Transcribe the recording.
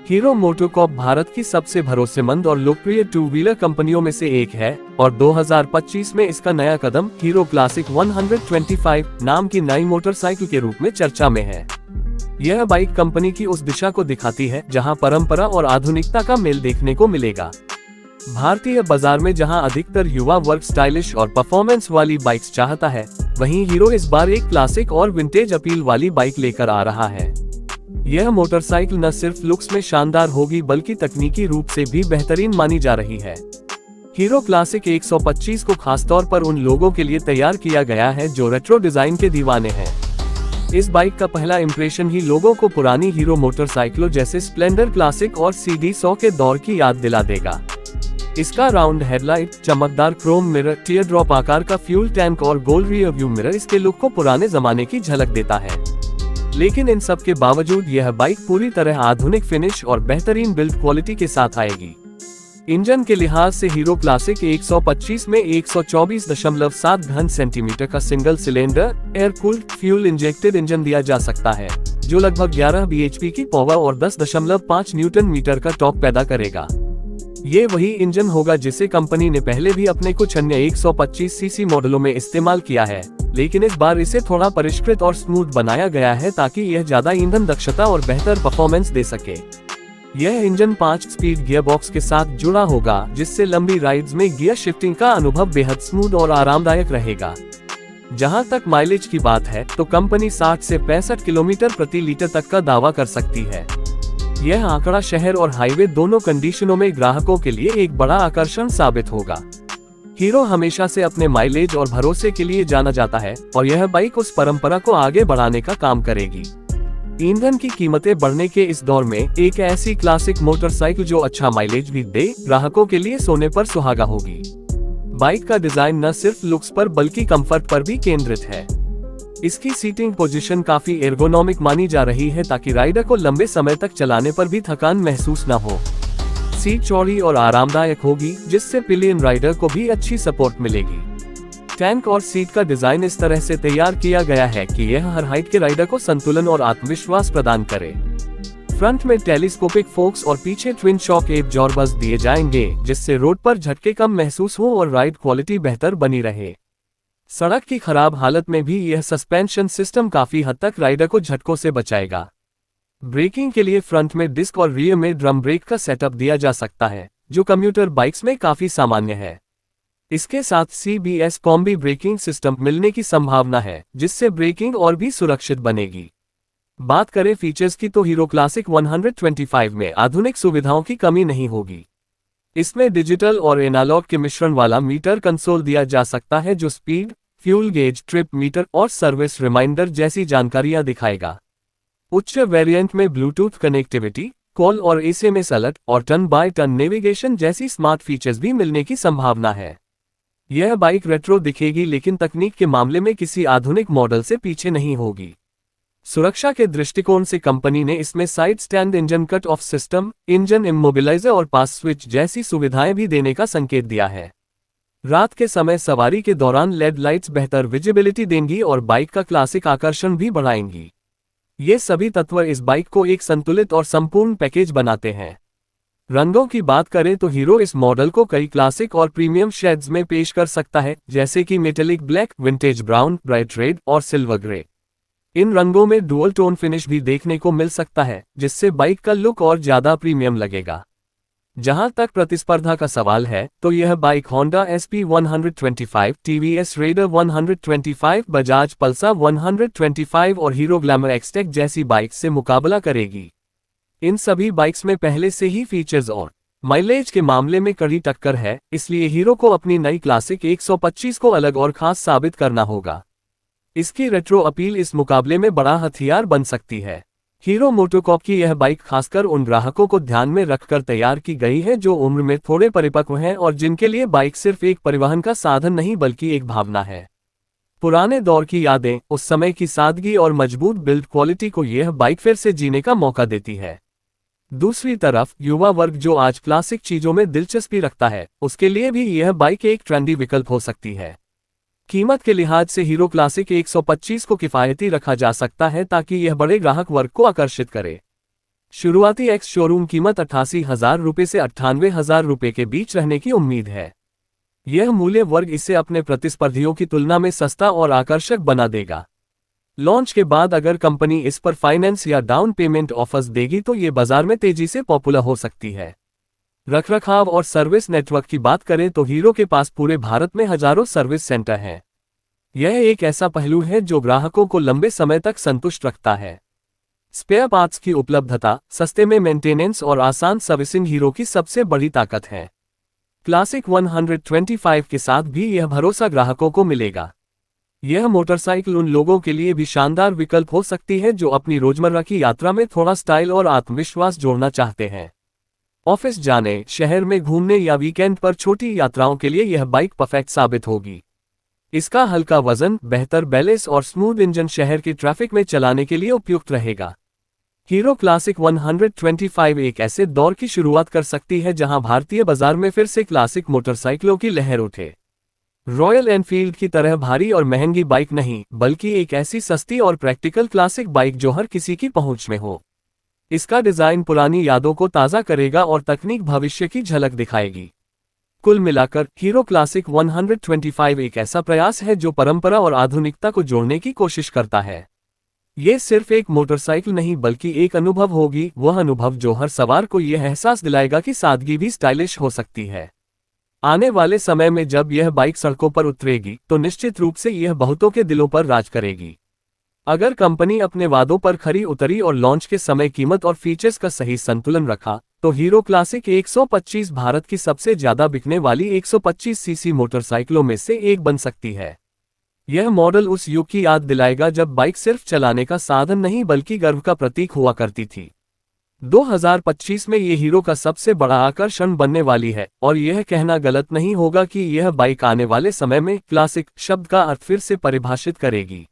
Hero MotoCorp Bharat की सबसे भरोसेमंद और लोकप्रिय टू व्हीलर कंपनियों में से एक है और 2025 में इसका नया कदम हीरो क्लासिक 125 नाम की नई मोटरसाइकिल के रूप में चर्चा में है। यह बाइक कंपनी की उस दिशा को दिखाती है जहां परंपरा और आधुनिकता का मेल देखने को मिलेगा। भारतीय बाजार में जहां अधिकतर युवा वर्ग स्टाइलिश और परफॉर्मेंस वाली बाइक्स चाहता है, वहीं हीरो इस बार एक क्लासिक और विंटेज अपील वाली बाइक लेकर आ रहा है। यह मोटरसाइकिल न सिर्फ लुक्स में शानदार होगी बल्कि तकनीकी रूप से भी बेहतरीन मानी जा रही है। हीरो क्लासिक 125 को खासतौर पर उन लोगों के लिए तैयार किया गया है जो रेट्रो डिजाइन के दीवाने हैं। इस बाइक का पहला इंप्रेशन ही लोगों को पुरानी हीरो मोटरसाइकिलों जैसे स्प्लेंडर क्लासिक और CD100 के दौर की याद दिला देगा। इसका राउंड हेडलाइट, चमकदार क्रोम मिरर, टीयर ड्रॉप आकार का फ्यूल टैंक और गोल्ड रियर व्यू मिरर इसके लुक को पुराने जमाने की झलक देता है। लेकिन इन सब के बावजूद यह बाइक पूरी तरह आधुनिक फिनिश और बेहतरीन बिल्ड क्वालिटी के साथ आएगी। इंजन के लिहाज से हीरो क्लासिक 125 में 124.7 घन सेंटीमीटर का single cylinder air cooled fuel injected engine दिया जा सकता है, जो लगभग 11 bhp की पावर और 10.5 न्यूटन मीटर का टॉर्क पैदा करेगा। ये वही इंजन होगा जिसे कंपनी ने पहले भी अपने कुछ अन्य 125 सीसी मॉडलों में इस्तेमाल किया है, लेकिन इस बार इसे थोड़ा परिष्कृत और स्मूथ बनाया गया है ताकि यह ज्यादा ईंधन दक्षता और बेहतर परफॉर्मेंस दे सके। यह इंजन 5 स्पीड गियर बॉक्स के साथ जुड़ा होगा, जिससे लंबी राइड्स में गियर शिफ्टिंग का अनुभव बेहद स्मूथ और आरामदायक रहेगा। जहां तक माइलेज की बात है तो कंपनी 60 से 65 किलोमीटर प्रति लीटर तक का दावा कर सकती है। यह आंकड़ा शहर और हाईवे दोनों कंडीशनों में ग्राहकों के लिए एक बड़ा आकर्षण साबित होगा। हीरो हमेशा से अपने माइलेज और भरोसे के लिए जाना जाता है और यह बाइक उस परंपरा को आगे बढ़ाने का काम करेगी। ईंधन की कीमतें बढ़ने के इस दौर में एक ऐसी क्लासिक मोटरसाइकिल जो अच्छा माइलेज भी दे, ग्राहकों के लिए सोने पर सुहागा होगी। बाइक का डिजाइन न सिर्फ लुक्स पर बल्कि कंफर्ट पर भी केंद्रित है। इसकी सीटिंग पोजीशन काफी एर्गोनॉमिक मानी जा रही है ताकि राइडर को लंबे समय तक चलाने पर भी थकान महसूस न हो। सीट चौड़ी और आरामदायक होगी, जिससे पिलियन राइडर को भी अच्छी सपोर्ट मिलेगी। टैंक और सीट का डिजाइन इस तरह से तैयार किया गया है कि यह हर हाइट के राइडर को संतुलन और आत्मविश्वास प्रदान करे। फ्रंट में टेलीस्कोपिक फोक्स और पीछे ट्विन शॉक एब्जॉर्बर्स दिए जाएंगे, जिससे रोड पर झटके कम महसूस हो और राइड क्वालिटी बेहतर बनी रहे। सड़क की खराब हालत में भी यह सस्पेंशन सिस्टम काफी हद तक राइडर को झटकों से बचाएगा। ब्रेकिंग के लिए फ्रंट में डिस्क और रियर में ड्रम ब्रेक का सेटअप दिया जा सकता है, जो कम्यूटर बाइक्स में काफी सामान्य है। इसके साथ CBS कॉम्बी ब्रेकिंग सिस्टम मिलने की संभावना है, जिससे ब्रेकिंग और भी सुरक्षित बनेगी। बात करें फीचर्स की तो हीरो क्लासिक 125 में आधुनिक सुविधाओं की कमी नहीं होगी। इसमें डिजिटल और एनालॉग के मिश्रण वाला मीटर कंसोल दिया जा सकता है, जो speed, fuel gauge, trip meter और सर्विस रिमाइंडर जैसी जानकारियां दिखाएगा। उच्च वेरिएंट में ब्लूटूथ कनेक्टिविटी, कॉल और SMS अलर्ट और टर्न बाय टर्न नेविगेशन जैसी स्मार्ट फीचर्स भी मिलने की संभावना है। यह बाइक रेट्रो दिखेगी, लेकिन तकनीक के मामले में किसी आधुनिक मॉडल से पीछे नहीं होगी। सुरक्षा के दृष्टिकोण से कंपनी ने इसमें side stand engine cut off system, engine immobiliser और पास स्विच जैसी सुविधाएं भी देने का संकेत दिया है। रात के समय सवारी के दौरान LED लाइट्स बेहतर विजिबिलिटी देंगी और बाइक का क्लासिक आकर्षण भी बढ़ाएंगी। ये सभी तत्व इस बाइक को एक संतुलित और संपूर्ण पैकेज बनाते हैं। रंगों की बात करें तो हीरो इस मॉडल को कई क्लासिक और प्रीमियम शेड्स में पेश कर सकता है, जैसे कि metallic black, vintage brown, bright red और सिल्वर ग्रे। इन रंगों में डुअल टोन फिनिश भी देखने को मिल सकता है, जिससे बाइक का लुक और ज्यादा प्रीमियम लगेगा। जहां तक प्रतिस्पर्धा का सवाल है तो यह bike Honda SP 125, TVS raider 125, Bajaj Pulsar 125 और हीरो ग्लैमर एक्सटेक जैसी बाइक से मुकाबला करेगी। इन सभी बाइक्स में पहले से ही फीचर्स और माइलेज के मामले में कड़ी टक्कर है, इसलिए हीरो को अपनी नई क्लासिक 125 को अलग और खास साबित करना होगा। इसकी रेट्रो अपील इस मुकाबले में बड़ा हथियार बन सकती है। हीरो मोटोकॉर्प की यह बाइक खासकर उन ग्राहकों को ध्यान में रखकर तैयार की गई है जो उम्र में थोड़े परिपक्व हैं और जिनके लिए बाइक सिर्फ एक परिवहन का साधन नहीं बल्कि एक भावना है। पुराने दौर की यादें, उस समय की सादगी और मजबूत बिल्ड क्वालिटी को यह बाइक फिर से जीने का मौका देती है। दूसरी तरफ युवा वर्ग जो आज क्लासिक चीजों में दिलचस्पी रखता है, उसके लिए भी यह बाइक एक ट्रेंडी विकल्प हो सकती है। कीमत के लिहाज से हीरो क्लासिक 125 को किफायती रखा जा सकता है ताकि यह बड़े ग्राहक वर्ग को आकर्षित करे। शुरुआती एक्स शोरूम कीमत 88,000 रुपये से 98,000 रुपये के बीच रहने की उम्मीद है। यह मूल्य वर्ग इसे अपने प्रतिस्पर्धियों की तुलना में सस्ता और आकर्षक बना देगा। लॉन्च के बाद अगर कंपनी इस पर फाइनेंस या डाउन पेमेंट ऑफर्स देगी तो ये बाजार में तेजी से पॉपुलर हो सकती है। रखरखाव और सर्विस नेटवर्क की बात करें तो हीरो के पास पूरे भारत में हजारों सर्विस सेंटर हैं। यह एक ऐसा पहलू है जो ग्राहकों को लंबे समय तक संतुष्ट रखता है। स्पेयर पार्ट्स की उपलब्धता, सस्ते में मेंटेनेंस और आसान सर्विसिंग हीरो की सबसे बड़ी ताकत है। क्लासिक 125 के साथ भी यह भरोसा ग्राहकों को मिलेगा। यह मोटरसाइकिल उन लोगों के लिए भी शानदार विकल्प हो सकती है जो अपनी रोजमर्रा की यात्रा में थोड़ा स्टाइल और आत्मविश्वास जोड़ना चाहते हैं। ऑफिस जाने, शहर में घूमने या वीकेंड पर छोटी यात्राओं के लिए यह बाइक परफेक्ट साबित होगी। इसका हल्का वजन, बेहतर बैलेंस और स्मूथ इंजन शहर की ट्रैफिक में चलाने के लिए उपयुक्त रहेगा। हीरो क्लासिक 125 एक ऐसे दौर की शुरुआत कर सकती है जहां भारतीय बाजार में फिर से क्लासिक मोटरसाइकिलों की लहर उठे। रॉयल एनफील्ड की तरह भारी और महंगी बाइक नहीं, बल्कि एक ऐसी सस्ती और प्रैक्टिकल क्लासिक बाइक जो हर किसी की पहुंच में हो। इसका डिजाइन पुरानी यादों को ताज़ा करेगा और तकनीक भविष्य की झलक दिखाएगी। कुल मिलाकर हीरो क्लासिक 125 एक ऐसा प्रयास है जो परंपरा और आधुनिकता को जोड़ने की कोशिश करता है। ये सिर्फ एक मोटरसाइकिल नहीं बल्कि एक अनुभव होगी, वह अनुभव जो हर सवार को यह एहसास दिलाएगा कि सादगी भी स्टाइलिश हो सकती है। आने वाले समय में जब यह बाइक सड़कों पर उतरेगी तो निश्चित रूप से यह बहुतों के दिलों पर राज करेगी। अगर कंपनी अपने वादों पर खरी उतरी और लॉन्च के समय कीमत और फीचर्स का सही संतुलन रखा तो हीरो क्लासिक 125 भारत की सबसे ज्यादा बिकने वाली 125 सीसी मोटरसाइकिलों में से एक बन सकती है। यह मॉडल उस युग की याद दिलाएगा जब बाइक सिर्फ चलाने का साधन नहीं बल्कि गर्व का प्रतीक हुआ करती थी। 2025 में ये हीरो का सबसे बड़ा आकर्षण बनने वाली है और यह कहना गलत नहीं होगा कि यह बाइक आने वाले समय में क्लासिक शब्द का अर्थ फिर से परिभाषित करेगी।